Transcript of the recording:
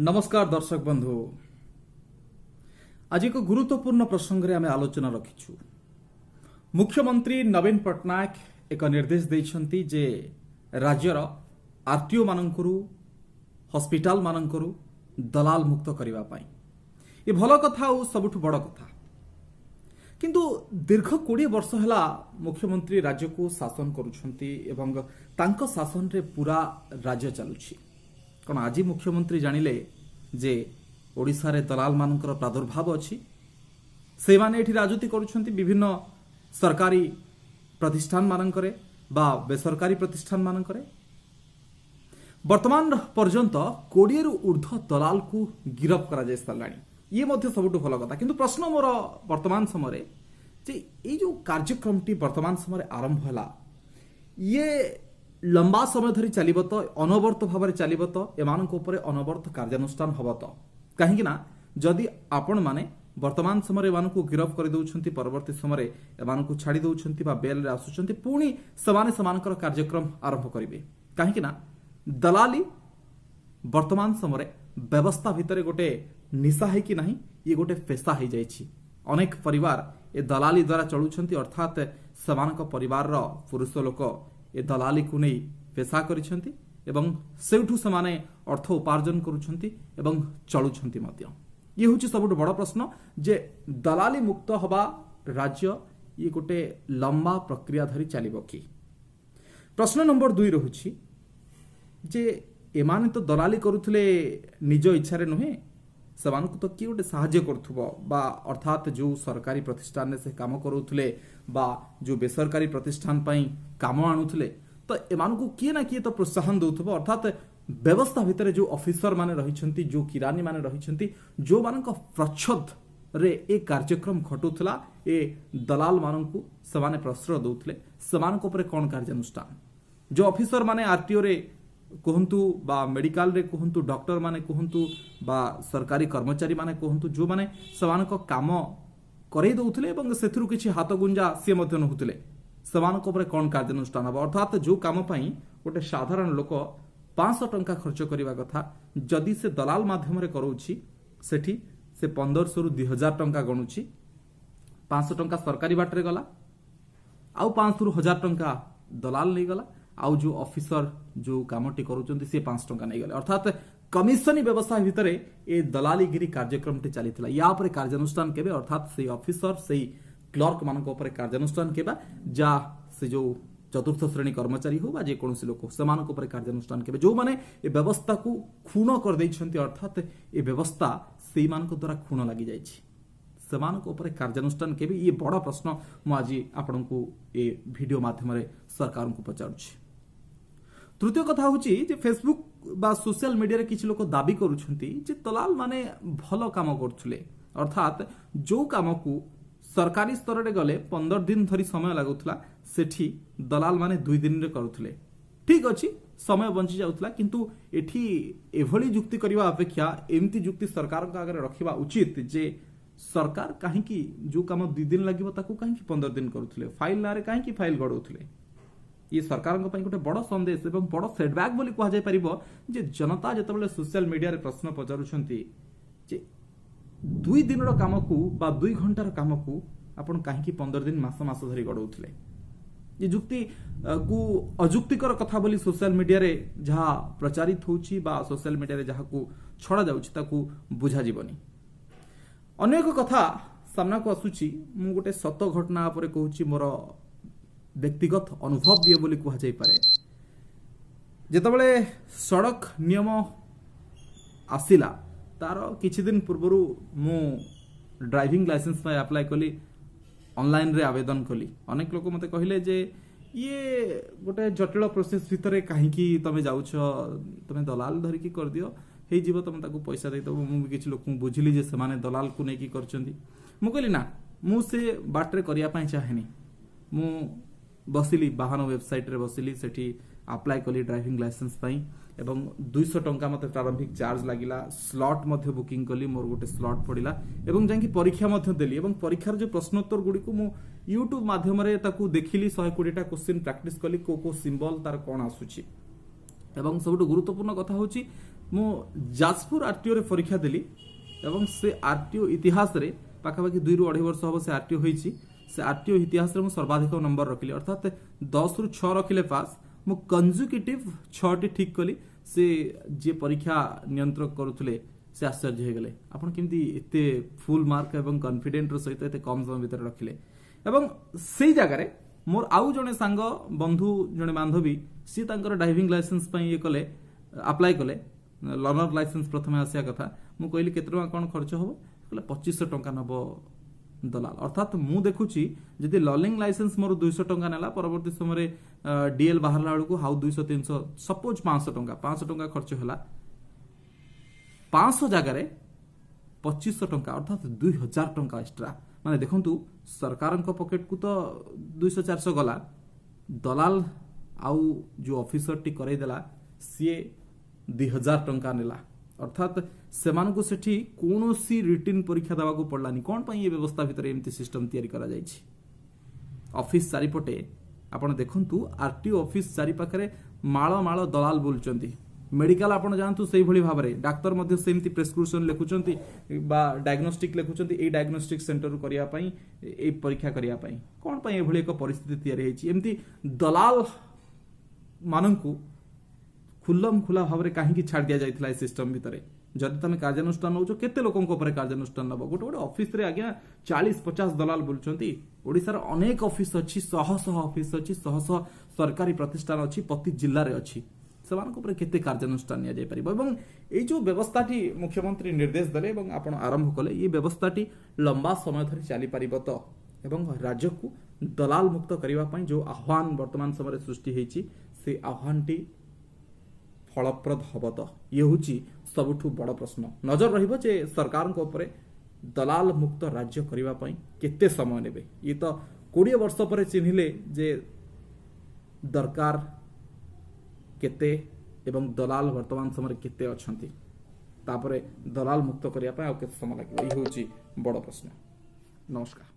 नमस्कार दर्शक बंधु आज एक गुरुत्वपूर्ण प्रसंग रे आमे आलोचना रखिछु। मुख्यमंत्री नवीन पट्टनायक एक निर्देश देइछंती जे राज्यर आरटीओ मानकरू हॉस्पिटल मानकरू दलाल मुक्त करिवा पाई। ये भलो कथा और सबुठ बड़ कथा, किंतु दीर्घ 20 वर्ष हला मुख्यमंत्री राज्य को शासन करुछंती एवं तांको शासन रे पूरा राज्य चलुछि। कौन आज मुख्यमंत्री जानिले जे ओडिशा रे दलाल मानकर प्रादुर्भाव अछि, से माने एठी राजनीति करुछंती विभिन्न सरकारी प्रतिष्ठान मानकरे बा बेसरकारी प्रतिष्ठान मानकरे। वर्तमान पर्यंत 20 रु ऊर्ध्व दलाल को गिरफ करा जाय सालानी, ये मध्य सबुठ भल कथा। किंतु प्रश्न मोर वर्तमान समय जे ये जो कार्यक्रमटी वर्तमान समय आरंभ हला, ये लंबा समय धरी चलिब तो अनवर्त भाव चलिब तो एमानक उपरे अनवर्त कार्यानुष्ठान हब तो कहीं ना जदि आपण माने वर्तमान समय एमानकु गिरफ कर दउछंती, परवर्ती समय एमानकु छाड़ी दउछंती बा बेल रे आसुछंती, पुणी समाने समानकर कार्यक्रम आरंभ करिवे। कहीं ना दलाली वर्तमान समय व्यवस्था भितरे गोटे निशा है कि नहीं, ये गोटे पेशा हो जाइछि। अनेक परिवार ए दलाली द्वारा चलुछंती, अर्थात समानक परिवार रो पुरुष लोक ए दलाली को नहीं पेशा करिछंती एवं सेठू समाने अर्थ उपार्जन करुछंती एवं चलुछंती मध्य। ये होछि सबुठ बड़ प्रश्न जे दलाली मुक्त हवा राज्य ये गोटे लंबा प्रक्रिया धरी चलिबो कि। प्रश्न नंबर 2 रहुछि जे एमाने तो दलाली करुथले निज इच्छा रे नुहे, सेमानकु तो किए गोटे साहाय्य करुथबो बा अर्थात जो सरकारी प्रतिष्ठान ने से काम करुथले बा जो बेसरकारी प्रतिष्ठान पई काम आणुथले, तो एमानकु किए ना किए तो प्रोत्साहन दउथबो। अर्थात व्यवस्था भितर जो ऑफिसर माने रहिछंती, जो किरानी माने रहिछंती, जो मानक प्रच्छद रे ए कार्यक्रम घटुथला, ए दलाल मानकु समाने प्रश्रय दउथले, समानक ऊपर कोन कार्यानुष्ठान जो ऑफिसर माने आरटीओ रे कहतु बा मेडिकल रे कहतु, डॉक्टर माने कहतु बा सरकारी कर्मचारी माने कहतु, जो माने समानक काम करई दउथले एवं सेथुरु किछि हाथ गुंजा से मध्य नहुतले, समानक ऊपर कोन कार्यानुष्ठान हबो। अर्थात जो काम पई गोटे साधारण लोक 500 टंका खर्च करिवा कथा जदि से दलाल माध्यम रे करूछि, सेठी से 1500 रु 2000 टंका गणुछि। 500 टंका सरकारी बाटरे गला, आउ 500 रु 1000 टंका दलाल नै गला, आउ जो ऑफिसर जो कामटी करूचंती से 5 टंका नै गले। अर्थात कमिशनी व्यवस्था भितरे ए दलालीगिरी कार्यक्रमटी चलीथिला। या ऊपर कार्यानुष्ठान केबे, अर्थात से ऑफिसर से क्लर्क मानक ऊपर कार्यानुष्ठान केबा, जा से जो चतुर्थ श्रेणी कर्मचारी हो बा जे कोनोसी लोक समानक ऊपर कार्यानुष्ठान केबे, जो माने ए व्यवस्था को खून कर दैछंती, अर्थात ए व्यवस्था सेई मानक द्वारा खून लागि जाइछि, समानक ऊपर कार्यानुष्ठान केबे। ये बड़ प्रश्न मु आज आपनकु ए वीडियो माध्यम रे सरकार को पचारुछि। तृतीय कथा होची जे फेसबुक बा सोशल मीडिया रे किछि लोक दाबी करूछंती जे दलाल माने भलो काम करथुले, अर्थात जो काम को सरकारी स्तर रे गले 15 दिन धरी समय लागुथला, सेठी दलाल माने 2 दिन रे करूथुले। ठीक अछि, समय बंची जाउथला, किंतु एठी एभली जुक्ति करिवा अपेक्षा एमती जुक्ति सरकार का आगे रखिबा उचित जे सरकार काहे कि जो काम 2 दिन लागिबो ताकू काहे कि 15 दिन करूथुले, फाइल नारे काहे कि फाइल गडौथुले। ये सरकार गोटे बड़ संदेश एवं बड़ सेटबैक बोली कह जाय परिबो जे जनता जेतेबेले सोशल मीडिया रे प्रश्न पचारुछंती जे 2 दिन रो काम को बा 2 घंटा रो काम को आपण काहे कि 15 दिन मास मास धरी गडौथले। ये जुक्ति को अजुक्तिकर कथा बोली सोशल मीडिया रे जहा प्रचारित होउची बा सोशल मीडिया रे जहा को छड़ा जाउची ताकू बुझा जीवनी। अन्य एक कथा सामना को आसुची, मु गोटे सत घटना पर कहूची, मोर व्यक्तिगत अनुभव भी बोली कह जाय पारे। जेतबेले सड़क नियम आसिला तार किछि दिन पूर्वरु मु ड्राइविंग लाइसेंस में अप्लाई कली, ऑनलाइन रे आवेदन कली। अनेक लोक मते कहिले जे ये गोटे जटिल प्रोसेस भितरे काहे कि तमे जाउछ, तमे दलाल धरि की कर दियो हे जीव, तमे ताकू पैसा दे दबो। मु किछि लोक बुझिली जे सेमाने दलाल को नै की करचंदी। मु कहली ना, मु से बाटरे करिया पई चाहेनी। मु बसिली वाहन वेबसाइट रे बसिली, सेठी अप्लाई कली ड्राइविंग लाइसेंस पई एवं 200 टंका मते प्रारंभिक चार्ज लागिला। स्लॉट मध्य बुकिंग कली, मोर गोटे स्लॉट पड़िला एवं जांकी परीक्षा मध्य देली एवं परीक्षार जो प्रश्नोत्तर गुडी को मु यूट्यूब माध्यम रे ताकू देखिली। 120 टा क्वेश्चन प्रैक्टिस कली, को सिंबल तार कोन आसुची এবং ସବୁଠୁ ଗୁରୁତ୍ୱପୂର୍ଣ୍ଣ କଥା ହେଉଛି ମୁଁ ଯାଜପୁର ଆରଟିଓରେ ପରୀକ୍ଷା ଦେଲି ଏବଂ ସେ ଆରଟିଓ ଇତିହାସରେ ପାଖାପାଖି 2ରୁ 2.5 ବର୍ଷ ହେବ ସେ ଆରଟିଓ ହୋଇଛି। ସେ ଆରଟିଓ ଇତିହାସରେ ମୁଁ ସର୍ବାଧିକ ନମ୍ବର ରଖିଲି, ଅର୍ଥାତ୍ 10ରୁ 6 ରଖିଲେ ପାସ୍। ମୁଁ କନଜୁକେଟିଭ୍ 6ଟି ଠିକ୍ କଲି। ସେ ଯିଏ ପରୀକ୍ଷା ନିୟନ୍ତ୍ରକ କରୁଥିଲେ ସେ ଆଶ୍ଚର୍ଯ୍ୟ ହୋଇଗଲେ, ଆପଣ କେମିତି ଏତେ ଫୁଲ୍ ମାର୍କ ଏବଂ କନଫିଡେଣ୍ଟର ସହିତ ଏତେ କମ୍ ସମୟ ଭିତରେ ରଖିଲେ। ଏବଂ ସେଇ ଜାଗାରେ ମୋର ଆଉ ଜଣେ ସାଙ୍ଗ ବନ୍ଧୁ ଜଣେ ବାନ୍ଧବୀ ସିଏ ତାଙ୍କର ଡ୍ରାଇଭିଂ ଲାଇସେନ୍ସ ପାଇଁ ଇଏ କଲେ, ଆପ୍ଲାଏ କଲେ, ଲର୍ଣ୍ଣର ଲାଇସେନ୍ସ ପ୍ରଥମେ ଆସିବା କଥା। ମୁଁ କହିଲି କେତେ ଟଙ୍କା କ'ଣ ଖର୍ଚ୍ଚ ହେବ? କହିଲେ 2500 ଟଙ୍କା ନେବ ଦଲାଲ। ଅର୍ଥାତ୍ ମୁଁ ଦେଖୁଛି ଯଦି ଲର୍ଣ୍ଣିଂ ଲାଇସେନ୍ସ ମୋର 200 ଟଙ୍କା ନେଲା, ପରବର୍ତ୍ତୀ ସମୟରେ ଡିଏଲ୍ ବାହାରିଲା ବେଳକୁ ଆଉ 200 300 ସପୋଜ 500 ଟଙ୍କା ଖର୍ଚ୍ଚ ହେଲା। 500 ଜାଗାରେ 2500 ଟଙ୍କା ଅର୍ଥାତ୍ 2000 ଟଙ୍କା ଏକ୍ସଟ୍ରା। ମାନେ ଦେଖନ୍ତୁ ସରକାରଙ୍କ ପକେଟକୁ ତ 200 400 ଗଲା, ଦଲାଲ ଆଉ ଯେଉଁ ଅଫିସରଟି କରେଇଦେଲା ସିଏ 2000 ଟଙ୍କା ନେଲା। ଅର୍ଥାତ୍ ସେମାନଙ୍କୁ ସେଠି କୌଣସି ରିଟିନ୍ ପରୀକ୍ଷା ଦେବାକୁ ପଡ଼ିଲାନି। କ'ଣ ପାଇଁ ଏ ବ୍ୟବସ୍ଥା ଭିତରେ ଏମିତି ସିଷ୍ଟମ ତିଆରି କରାଯାଇଛି? ଅଫିସ ଚାରିପଟେ ଆପଣ ଦେଖନ୍ତୁ, ଆରଟିଓ ଅଫିସ ଚାରିପାଖରେ ମାଳ ମାଳ ଦଲାଲ ବୁଲୁଛନ୍ତି। ମେଡିକାଲ ଆପଣ ଯାଆନ୍ତୁ ସେଇଭଳି ଭାବରେ, ଡାକ୍ତର ମଧ୍ୟ ସେମିତି ପ୍ରେସକ୍ରିପସନ ଲେଖୁଛନ୍ତି ବା ଡାୟଗ୍ନୋଷ୍ଟିକ୍ ଲେଖୁଛନ୍ତି ଏଇ ଡାୟଗ୍ନୋଷ୍ଟିକ୍ ସେଣ୍ଟରରୁ କରିବା ପାଇଁ, ଏଇ ପରୀକ୍ଷା କରିବା ପାଇଁ। କ'ଣ ପାଇଁ ଏଭଳି ଏକ ପରିସ୍ଥିତି ତିଆରି ହେଇଛି? ଏମିତି ଦଲାଲ ମାନଙ୍କୁ ଖୁଲ୍ଲମ ଖୁଲା ଭାବରେ କାହିଁକି ଛାଡ଼ି ଦିଆଯାଇଥିଲା ଏ ସିଷ୍ଟମ ଭିତରେ? ଯଦି ତମେ କାର୍ଯ୍ୟାନୁଷ୍ଠାନ ନେଉଛ କେତେ ଲୋକଙ୍କ ଉପରେ କାର୍ଯ୍ୟାନୁଷ୍ଠାନ ନେବ? ଗୋଟେ ଗୋଟେ ଅଫିସରେ ଆଜ୍ଞା 40-50 ଦଲାଲ ବୁଲୁଛନ୍ତି। ଓଡ଼ିଶାର ଅନେକ ଅଫିସ ଅଛି, ଶହ ଶହ ଅଫିସ ଅଛି, ଶହ ଶହ ସରକାରୀ ପ୍ରତିଷ୍ଠାନ ଅଛି, ପ୍ରତି ଜିଲ୍ଲାରେ ଅଛି। ସେମାନଙ୍କ ଉପରେ କେତେ କାର୍ଯ୍ୟାନୁଷ୍ଠାନ ନିଆଯାଇପାରିବ? ଏବଂ ଏଇ ଯେଉଁ ବ୍ୟବସ୍ଥାଟି ମୁଖ୍ୟମନ୍ତ୍ରୀ ନିର୍ଦ୍ଦେଶ ଦେଲେ ଏବଂ ଆପଣ ଆରମ୍ଭ କଲେ, এই ବ୍ୟବସ୍ଥାଟି ଲମ୍ବା ସମୟ ଧରି ଚାଲିପାରିବ ତ? ଏବଂ ରାଜ୍ୟକୁ ଦଲାଲ ମୁକ୍ତ କରିବା ପାଇଁ ଯେଉଁ ଆହ୍ୱାନ ବର୍ତ୍ତମାନ ସମୟରେ ସୃଷ୍ଟି ହେଇଛି, ସେ ଆହ୍ୱାନଟି ଫଳପ୍ରଦ ହେବ ତ? ଇଏ ହେଉଛି ସବୁଠୁ ବଡ଼ ପ୍ରଶ୍ନ। ନଜର ରହିବ ଯେ ସରକାରଙ୍କ ଉପରେ ଦଲାଲ ମୁକ୍ତ ରାଜ୍ୟ କରିବା ପାଇଁ କେତେ ସମୟ ନେବେ। ଇଏ ତ 20 ବର୍ଷ ପରେ ଚିହ୍ନିଲେ ଯେ ଦରକାର କେତେ ଏବଂ ଦଲାଲ ବର୍ତ୍ତମାନ ସମୟରେ କେତେ ଅଛନ୍ତି। ତାପରେ ଦଲାଲ ମୁକ୍ତ କରିବା ପାଇଁ ଆଉ କେତେ ସମୟ ଲାଗିବ, ଇଏ ହେଉଛି ବଡ଼ ପ୍ରଶ୍ନ। ନମସ୍କାର।